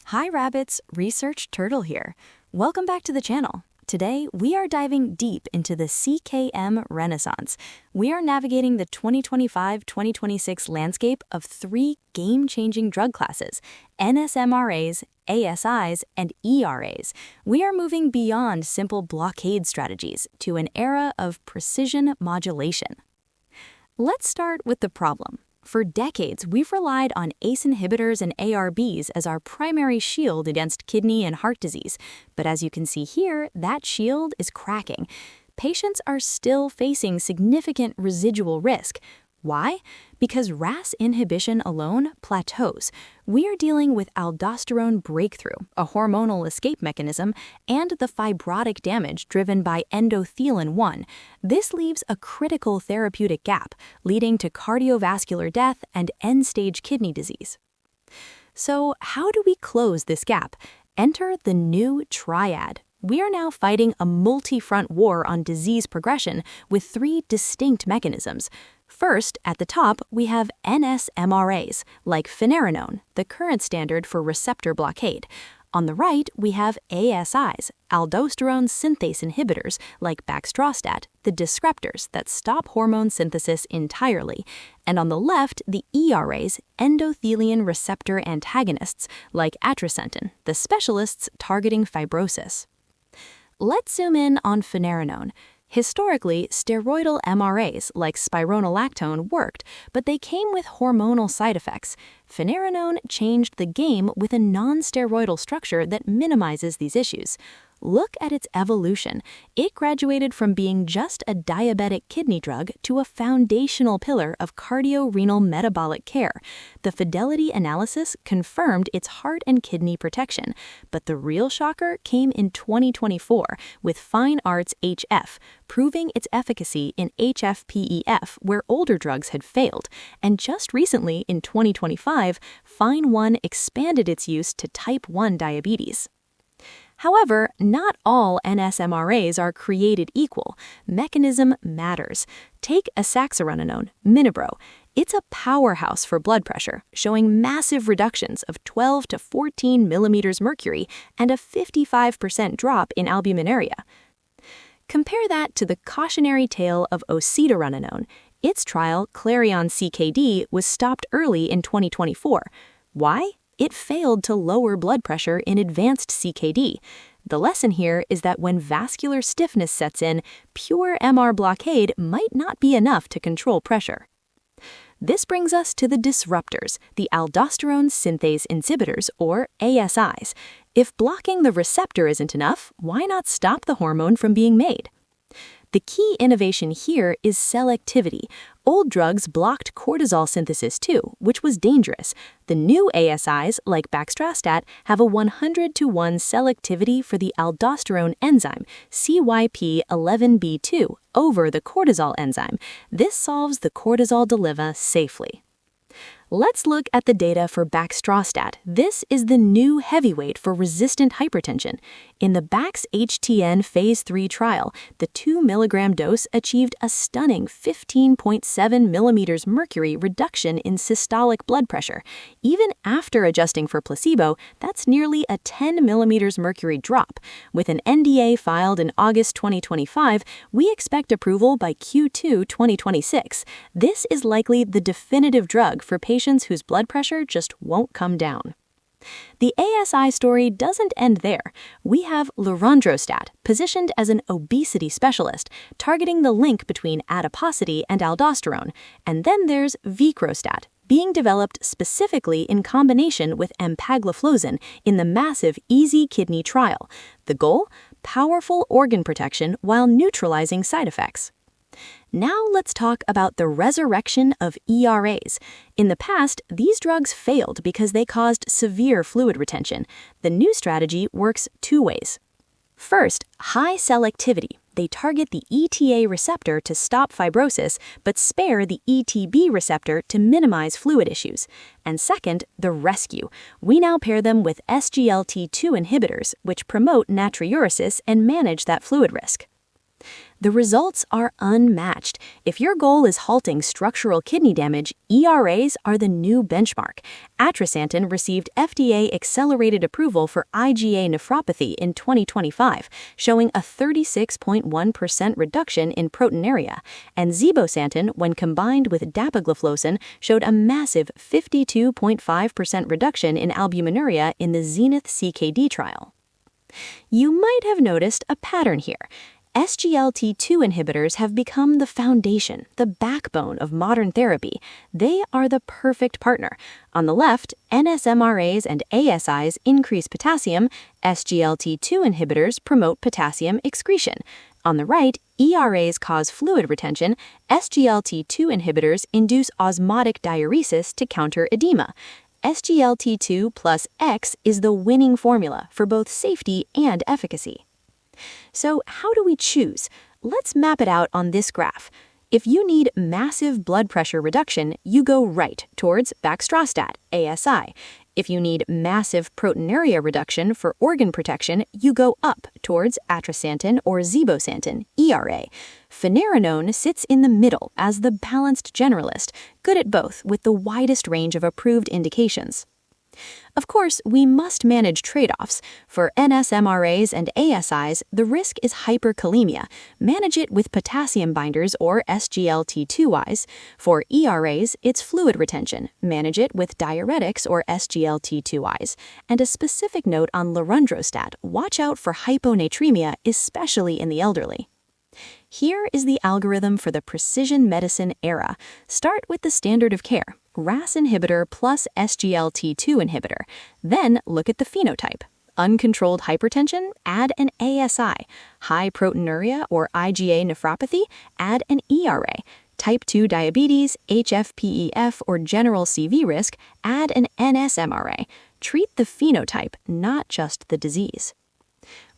Hi rabbits, Research Turtle here. Welcome back to the channel. Today, we are diving deep into the CKM Renaissance. We are navigating the 2025-2026 landscape of three game-changing drug classes, nsMRAs, ASIs, and ERAs. We are moving beyond simple blockade strategies to an era of precision modulation. Let's start with the problem. For decades, we've relied on ACE inhibitors and ARBs as our primary shield against kidney and heart disease. But as you can see here, that shield is cracking. Patients are still facing significant residual risk. Why? Because RAS inhibition alone plateaus. We are dealing with aldosterone breakthrough, a hormonal escape mechanism, and the fibrotic damage driven by endothelin-1. This leaves a critical therapeutic gap, leading to cardiovascular death and end-stage kidney disease. So, how do we close this gap? Enter the new Triad. We are now fighting a multi-front war on disease progression with three distinct mechanisms. First, at the top, we have nsMRAs, like Finerenone, the current standard for receptor blockade. On the right, we have ASIs, aldosterone synthase inhibitors, like Baxdrostat, the disruptors that stop hormone synthesis entirely. And on the left, the ERAs, endothelin receptor antagonists, like Atrasentan, the specialists targeting fibrosis. Let's zoom in on Finerenone. Historically, steroidal MRAs like spironolactone worked, but they came with hormonal side effects. Finerenone changed the game with a non-steroidal structure that minimizes these issues. Look at its evolution. It graduated from being just a diabetic kidney drug to a foundational pillar of cardiorenal metabolic care. The fidelity analysis confirmed its heart and kidney protection, but the real shocker came in 2024 with FINEARTS-HF, proving its efficacy in HFpEF where older drugs had failed. And just recently, in 2025, FINE-1 expanded its use to type 1 diabetes. However, not all nsMRAs are created equal. Mechanism matters. Take Esaxerenone, Minibro. It's a powerhouse for blood pressure, showing massive reductions of 12 to 14 millimeters mercury and a 55% drop in albuminuria. Compare that to the cautionary tale of Ocedurenone. Its trial, Cardiorenal was stopped early in 2024. Why? It failed to lower blood pressure in advanced CKD. The lesson here is that when vascular stiffness sets in, pure MR blockade might not be enough to control pressure. This brings us to the disruptors, the aldosterone synthase inhibitors, or ASIs. If blocking the receptor isn't enough, why not stop the hormone from being made? The key innovation here is selectivity. Old drugs blocked cortisol synthesis too, which was dangerous. The new ASIs, like Baxdrostat, have a 100-to-1 selectivity for the aldosterone enzyme, CYP11B2, over the cortisol enzyme. This solves the cortisol dilemma safely. Let's look at the data for Baxdrostat. This is the new heavyweight for resistant hypertension. In the BaxHTN Phase 3 trial, the 2 mg dose achieved a stunning 15.7 millimeters mercury reduction in systolic blood pressure. Even after adjusting for placebo, that's nearly a 10 millimeters mercury drop. With an NDA filed in August 2025, we expect approval by Q2 2026. This is likely the definitive drug for patients whose blood pressure just won't come down. The ASI story doesn't end there. We have Lorundrostat, positioned as an obesity specialist, targeting the link between adiposity and aldosterone. And then there's Vicrostat, being developed specifically in combination with empagliflozin in the massive EASY-Kidney trial. The goal? Powerful organ protection while neutralizing side effects. Now let's talk about the resurrection of ERAs. In the past, these drugs failed because they caused severe fluid retention. The new strategy works two ways. First, high selectivity. They target the ETA receptor to stop fibrosis, but spare the ETB receptor to minimize fluid issues. And second, the rescue. We now pair them with SGLT2 inhibitors, which promote natriuresis and manage that fluid risk. The results are unmatched. If your goal is halting structural kidney damage, ERAs are the new benchmark. Atrasentan received FDA accelerated approval for IgA nephropathy in 2025, showing a 36.1% reduction in proteinuria, and Zibotentan, when combined with dapagliflozin, showed a massive 52.5% reduction in albuminuria in the ZENITH-CKD trial. You might have noticed a pattern here. SGLT2 inhibitors have become the foundation, the backbone of modern therapy. They are the perfect partner. On the left, nsMRAs and ASIs increase potassium, SGLT2 inhibitors promote potassium excretion. On the right, ERAs cause fluid retention, SGLT2 inhibitors induce osmotic diuresis to counter edema. SGLT2 plus X is the winning formula for both safety and efficacy. So how do we choose? Let's map it out on this graph. If you need massive blood pressure reduction, you go right towards Baxdrostat, ASI. If you need massive proteinuria reduction for organ protection, you go up towards Atrasentan or Zibotentan, ERA. Finerenone sits in the middle as the Balanced Generalist, good at both with the widest range of approved indications. Of course, we must manage trade-offs. For nsMRAs and ASIs, the risk is hyperkalemia. Manage it with potassium binders or SGLT2Is. For ERAs, it's fluid retention. Manage it with diuretics or SGLT2Is. And a specific note on lorundrostat, watch out for hyponatremia, especially in the elderly. Here is the algorithm for the precision medicine era. Start with the standard of care, RAS inhibitor plus SGLT2 inhibitor. Then look at the phenotype. Uncontrolled hypertension, add an ASI. High proteinuria or IgA nephropathy, add an ERA. Type 2 diabetes, HFpEF, or general CV risk, add an nsMRA. Treat the phenotype, not just the disease.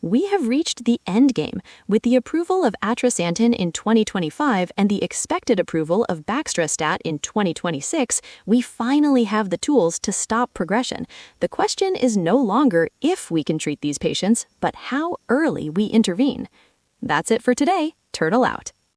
We have reached the end game. With the approval of Atrasentan in 2025 and the expected approval of Baxdrostat in 2026, we finally have the tools to stop progression. The question is no longer if we can treat these patients, but how early we intervene. That's it for today. Turtle out.